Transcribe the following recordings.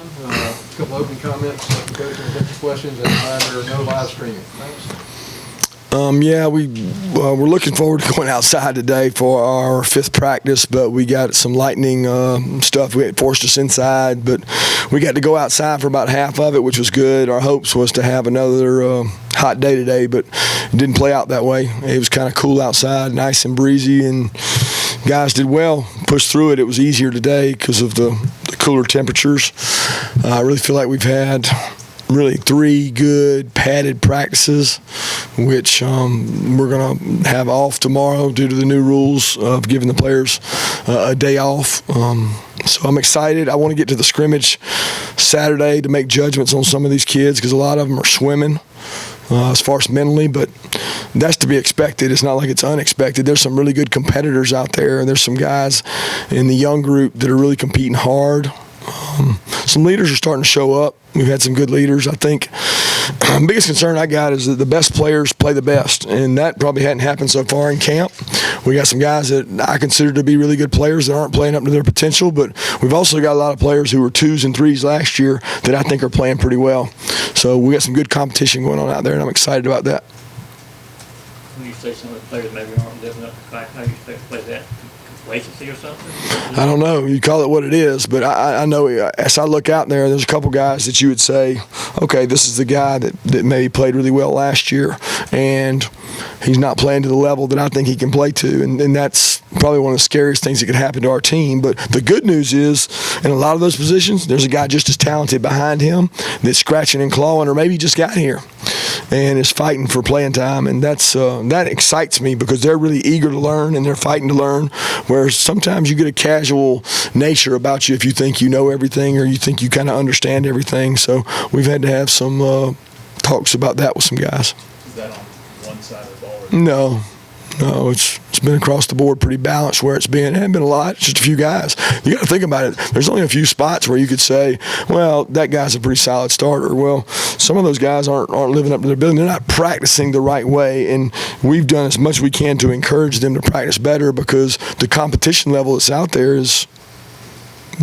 A couple opening comments, coach, and take your questions, and there are no live streaming. Thanks. Yeah, we're looking forward to going outside today for our 5th practice, but we got some lightning stuff. We had forced us inside, but we got to go outside for about half of it, which was good. Our hopes was to have another hot day today, but it didn't play out that way. It was kind of cool outside, nice and breezy, and guys did well, pushed through it. It was easier today because of the cooler temperatures. I really feel like we've had really 3 good padded practices, which we're going to have off tomorrow due to the new rules of giving the players a day off. So I'm excited. I want to get to the scrimmage Saturday to make judgments on some of these kids because a lot of them are swimming as far as mentally, but that's to be expected. It's not like it's unexpected. There's some really good competitors out there, and there's some guys in the young group that are really competing hard. Some leaders are starting to show up. We've had some good leaders. I think the biggest concern I got is that the best players play the best, and that probably hadn't happened so far in camp. We got some guys that I consider to be really good players that aren't playing up to their potential, but we've also got a lot of players who were 2s and 3s last year that I think are playing pretty well. So we got some good competition going on out there, and I'm excited about that. When you say some of the players maybe aren't living up to how you expect to play that, complacency or something? I don't know. You call it what it is, but I know as I look out there, there's a couple guys that you would say, okay, this is the guy that maybe played really well last year, and he's not playing to the level that I think he can play to, and that's probably one of the scariest things that could happen to our team. But the good news is, in a lot of those positions, there's a guy just as talented behind him that's scratching and clawing, or maybe just got here and is fighting for playing time, and that excites me because they're really eager to learn and they're fighting to learn, whereas sometimes you get a casual nature about you if you think you know everything or you think you kind of understand everything. So we've had to have some talks about that with some guys. Is that on one side of the ball? No, it's been across the board pretty balanced where it's been. It hasn't been a lot, it's just a few guys. You got to think about it. There's only a few spots where you could say, well, that guy's a pretty solid starter. Well, some of those guys aren't living up to their ability. They're not practicing the right way, and we've done as much as we can to encourage them to practice better because the competition level that's out there is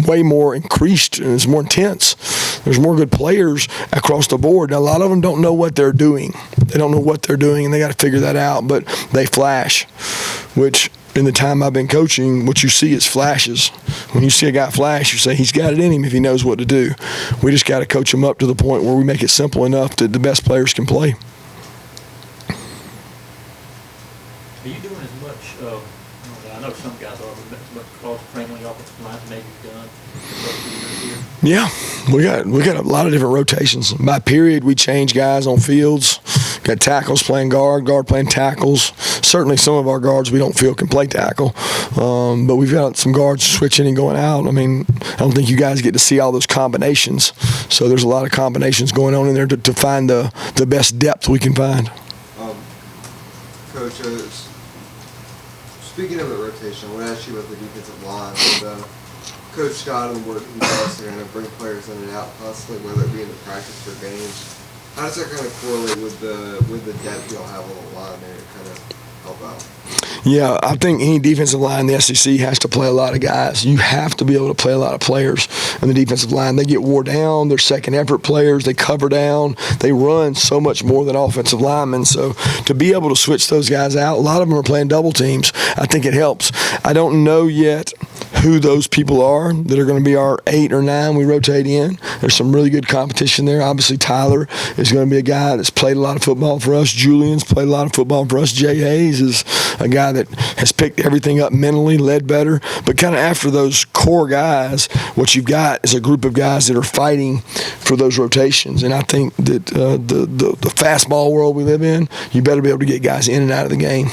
way more increased and it's more intense. There's more good players across the board. Now, a lot of them don't know what they're doing. They don't know what they're doing, and they got to figure that out, but they flash, which in the time I've been coaching, what you see is flashes. When you see a guy flash, you say he's got it in him if he knows what to do. We just got to coach him up to the point where we make it simple enough that the best players can play. Are you doing as much, I know some guys are, but as much cross-training on the offensive line as maybe you've done here? Yeah, we got a lot of different rotations. By period, we change guys on fields. Got tackles playing guard playing tackles. Certainly some of our guards we don't feel can play tackle, but we've got some guards switching and going out. I mean, I don't think you guys get to see all those combinations. So there's a lot of combinations going on in there to find the best depth we can find. Coach, speaking of the rotation, I want to ask you about the defensive line. And, Coach Scott and what he does to kind of bring players in and out constantly, whether it be in the practice or games. How does that kind of correlate with the depth you'll have on the line there to kind of help out? Yeah, I think any defensive line in the SEC has to play a lot of guys. You have to be able to play a lot of players in the defensive line. They get wore down. They're second effort players. They cover down. They run so much more than offensive linemen. So to be able to switch those guys out, a lot of them are playing double teams. I think it helps. I don't know yet who those people are that are going to be our 8 or 9 we rotate in. There's some really good competition there. Obviously, Tyler is going to be a guy that's played a lot of football for us. Julian's played a lot of football for us. Jay Hayes is a guy that has picked everything up mentally, led better. But kind of after those core guys, what you've got is a group of guys that are fighting for those rotations. And I think that the fastball world we live in, you better be able to get guys in and out of the game.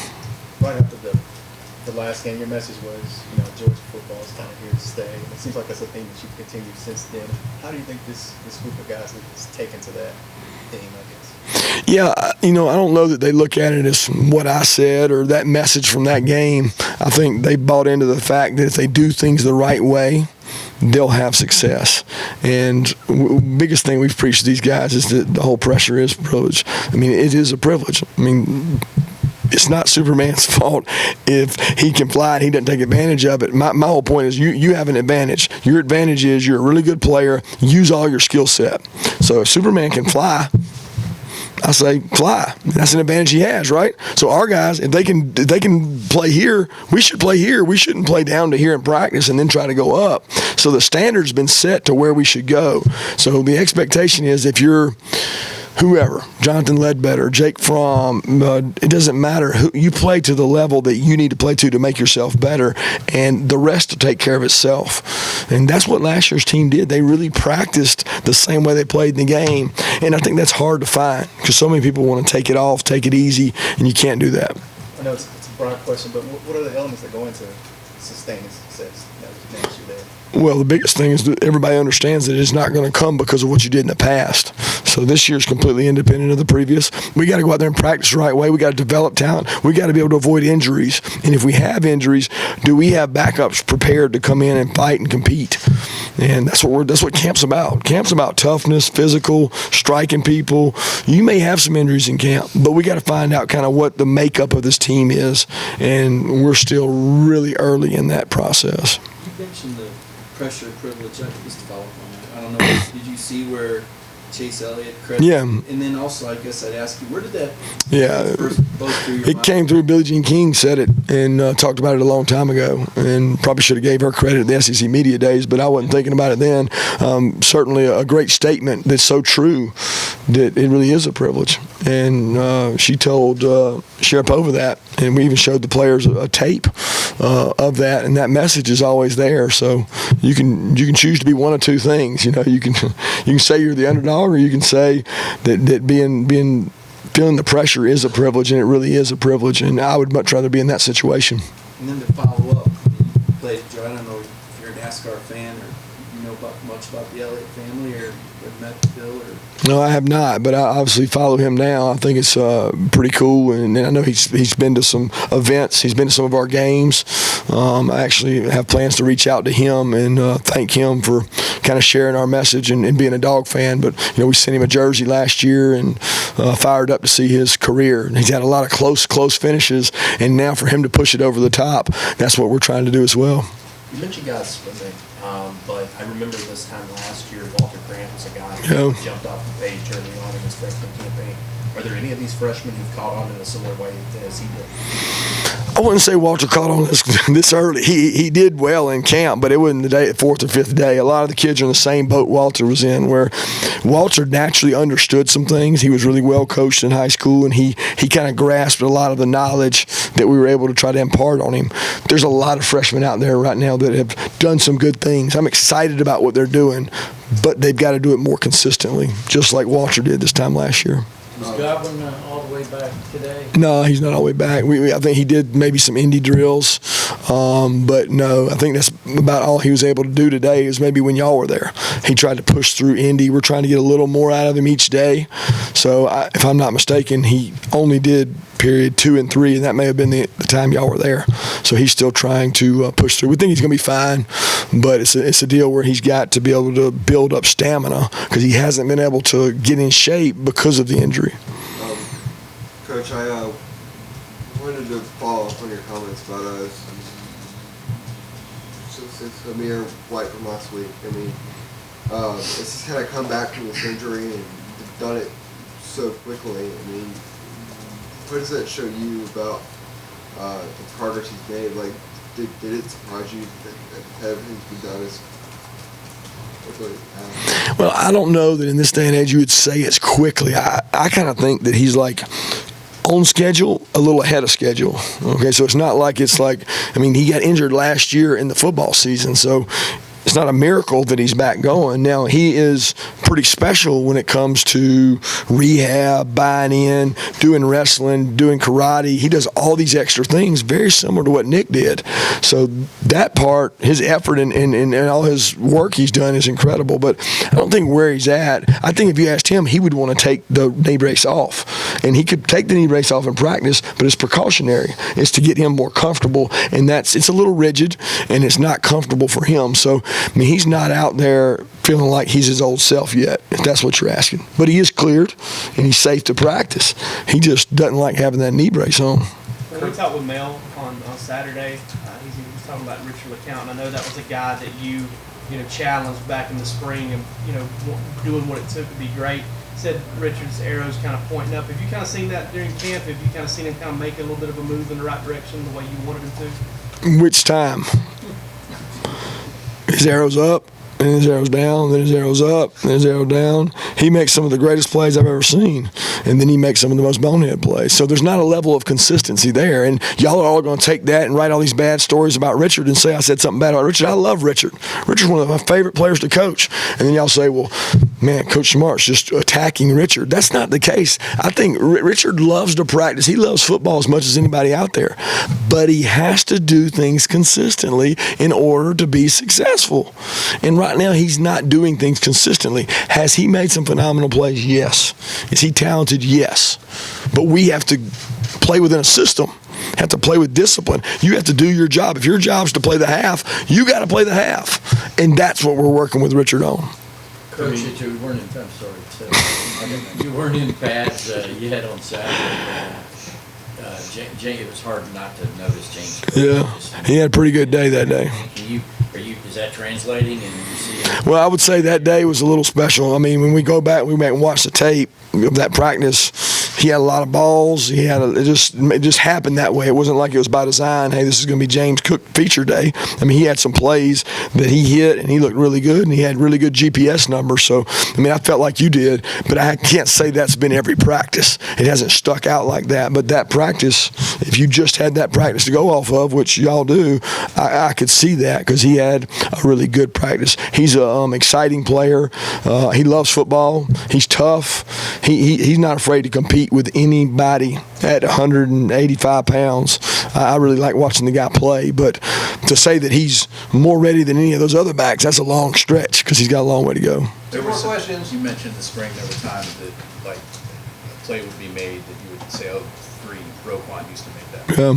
Right after the last game, your message was, Georgia football is kind of here to stay. And it seems like that's a thing that you've continued since then. How do you think this group of guys has taken to that theme, I guess? Yeah, I don't know that they look at it as what I said or that message from that game. I think they bought into the fact that if they do things the right way, they'll have success. And biggest thing we've preached to these guys is that the whole pressure is privilege. I mean, it is a privilege. I mean, it's not Superman's fault if he can fly and he doesn't take advantage of it. My whole point is you have an advantage. Your advantage is you're a really good player. Use all your skill set. So if Superman can fly, I say fly. That's an advantage he has, right? So our guys, if they can play here, we should play here. We shouldn't play down to here in practice and then try to go up. So the standard's been set to where we should go. So the expectation is if you're whoever, Jonathan Ledbetter, Jake Fromm, it doesn't matter who you play to the level that you need to play to make yourself better, and the rest will take care of itself. And that's what last year's team did. They really practiced the same way they played in the game, and I think that's hard to find because so many people want to take it off, take it easy, and you can't do that. I know it's a broad question, but what are the elements that go into sustaining success next year there? Well, the biggest thing is that everybody understands that it's not going to come because of what you did in the past. So this year's completely independent of the previous. We got to go out there and practice the right way. We got to develop talent. We got to be able to avoid injuries. And if we have injuries, do we have backups prepared to come in and fight and compete? And that's what camp's about. Camp's about toughness, physical, striking people. You may have some injuries in camp, but we got to find out kind of what the makeup of this team is. And we're still really early in that process. You mentioned the pressure privilege. Just to follow up on that, I don't know. Did you see where Chase Elliott credited? Yeah. And then also, I guess I'd ask you, where did that both through your It mind? came through. Billie Jean King said it and talked about it a long time ago, and probably should have gave her credit at the SEC Media Days, but I wasn't thinking about it then. Certainly a great statement that's so true that it really is a privilege. And she told Sharapova that, and we even showed the players a tape of that, and that message is always there. So you can choose to be one of two things. You know, you can say you're the underdog, or you can say that feeling the pressure is a privilege, and it really is a privilege. And I would much rather be in that situation. And then to follow up, you played, Joe, I don't know if you're a NASCAR fan or you know much about the Elliott family or have met Bill or. No, I have not, but I obviously follow him now. I think it's pretty cool, and I know he's been to some events. He's been to some of our games. I actually have plans to reach out to him and thank him for kind of sharing our message and being a dog fan. But you know, we sent him a jersey last year and fired up to see his career. And he's had a lot of close finishes, and now for him to push it over the top, that's what we're trying to do as well. You mentioned guys swimming, but I remember this time last year, Walter Grant was a guy Yeah. who jumped off the page early on in his freshman campaign. Are there any of these freshmen who've caught on in a similar way as he did? I wouldn't say Walter caught on this early. He did well in camp, but it wasn't the fourth or fifth day. A lot of the kids are in the same boat Walter was in, where Walter naturally understood some things. He was really well coached in high school, and he kind of grasped a lot of the knowledge that we were able to try to impart on him. There's a lot of freshmen out there right now that have done some good things. I'm excited about what they're doing, but they've got to do it more consistently, just like Walter did this time last year. Was Godwin all the way back today? No, he's not all the way back. I think he did maybe some Indy drills, but no, I think that's about all he was able to do today is maybe when y'all were there. He tried to push through Indy. We're trying to get a little more out of him each day. So if I'm not mistaken, he only did period 2 and 3, and that may have been the time y'all were there. So he's still trying to push through. We think he's going to be fine, but it's a deal where he's got to be able to build up stamina because he hasn't been able to get in shape because of the injury. Coach, I wanted to follow up on your comments about since Amir White from last week. I mean, it's kind of come back from this injury and done it so quickly. I mean, what does that show you about the progress he's made? Like, did it surprise you that everything's been done as quickly? Well, I don't know that in this day and age you would say as quickly. I kind of think that he's like on schedule, a little ahead of schedule. Okay, so it's not like I mean, he got injured last year in the football season, so it's not a miracle that he's back going. Now, he is pretty special when it comes to rehab, buying in, doing wrestling, doing karate. He does all these extra things, very similar to what Nick did. So that part, his effort and all his work he's done is incredible. But I don't think where he's at, I think if you asked him, he would want to take the knee brace off. And he could take the knee brace off in practice, but it's precautionary. It's to get him more comfortable, and it's a little rigid, and it's not comfortable for him. So, I mean, he's not out there feeling like he's his old self yet, if that's what you're asking. But he is cleared, and he's safe to practice. He just doesn't like having that knee brace on. we talked with Mel on Saturday. He was talking about Richard LeCount, and I know that was a guy that you challenged back in the spring and, doing what it took to be great. Said Richard's arrow's kind of pointing up. Have you kind of seen that during camp? Have you kind of seen him kind of make a little bit of a move in the right direction the way you wanted him to? Which time? His arrow's up, and his arrow's down, then his arrow's up, then his arrow down. He makes some of the greatest plays I've ever seen, and then he makes some of the most bonehead plays. So there's not a level of consistency there, and y'all are all going to take that and write all these bad stories about Richard and say I said something bad about Richard. I love Richard. Richard's one of my favorite players to coach. And then y'all say, well, man, Coach Smart's just attacking Richard. That's not the case. I think Richard loves to practice. He loves football as much as anybody out there, but he has to do things consistently in order to be successful. And right now, he's not doing things consistently. Has he made some phenomenal plays? Yes. Is he talented? Yes. But we have to play within a system, have to play with discipline. You have to do your job. If your job's to play the half, you got to play the half. And that's what we're working with Richard on. Coach, you weren't in, I'm sorry, you weren't in pads yet on Saturday. It was hard not to notice James. Yeah, he had a pretty good day that day. Is that translating? And you see him? Well, I would say that day was a little special. I mean, when we go back, we went and watch the tape of that practice. He had a lot of balls. It just happened that way. It wasn't like it was by design. Hey, this is going to be James Cook feature day. I mean, he had some plays that he hit, and he looked really good, and he had really good GPS numbers. So, I mean, I felt like you did, but I can't say that's been every practice. It hasn't stuck out like that. But that practice, if you just had that practice to go off of, which y'all do, I could see that because he had a really good practice. He's an exciting player. He loves football. He's tough. He's not afraid to compete with anybody at 185 pounds. I really like watching the guy play, but to say that he's more ready than any of those other backs, that's a long stretch because he's got a long way to go. Two more questions. You mentioned the spring, there were times that, like, a play would be made that you would say, oh, Roquan used to make that.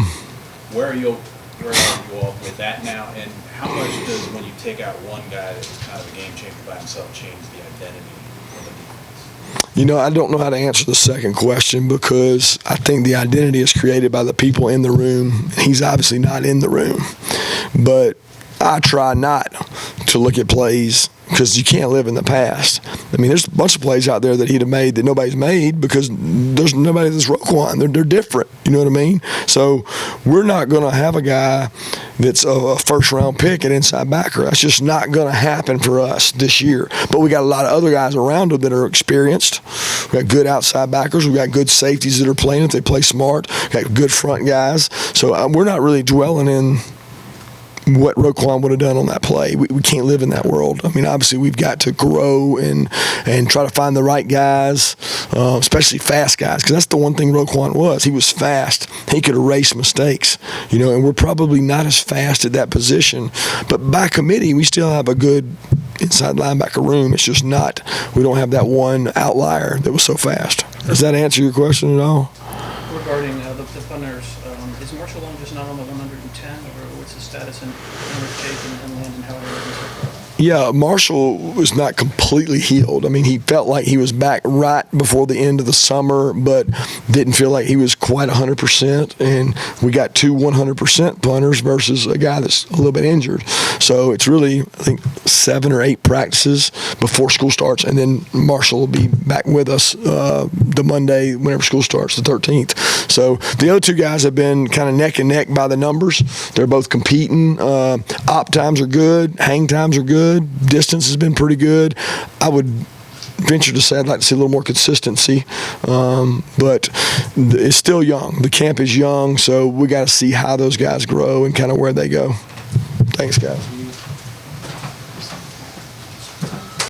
Where are you all with that now? And how much does, when you take out one guy that was kind of a game changer by himself, change the identity of the defense? You know, I don't know how to answer the second question because I think the identity is created by the people in the room. He's obviously not in the room. But I try not to look at plays because you can't live in the past. I mean, there's a bunch of plays out there that he'd have made that nobody's made because there's nobody that's Roquan. They're different. You know what I mean? So we're not going to have a guy that's a first-round pick at inside backer. That's just not going to happen for us this year. But we got a lot of other guys around him that are experienced. We got good outside backers. We got good safeties that are playing if they play smart. We got good front guys. So we're not really dwelling in what Roquan would have done on that play. We can't live in that world. I mean, obviously we've got to grow and try to find the right guys, especially fast guys, because that's the one thing Roquan was. He was fast. He could erase mistakes, and we're probably not as fast at that position. But by committee, we still have a good inside linebacker room. It's just not, we don't have that one outlier that was so fast. Does that answer your question at all? Regarding the punters, is Marshall Long just not on the 110, or what's his status in Jake and Landon? How are they so far? Yeah, Marshall was not completely healed. I mean, he felt like he was back right before the end of the summer, but didn't feel like he was quite 100%. And we got two 100% punters versus a guy that's a little bit injured. So it's really, I think, 7 or 8 practices before school starts, and then Marshall will be back with us the Monday whenever school starts, the 13th. So the other two guys have been kind of neck and neck by the numbers. They're both competing. Op times are good. Hang times are good. Distance has been pretty good. I would venture to say I'd like to see a little more consistency, but it's still young. The camp is young, so we got to see how those guys grow and kind of where they go. Thanks, guys.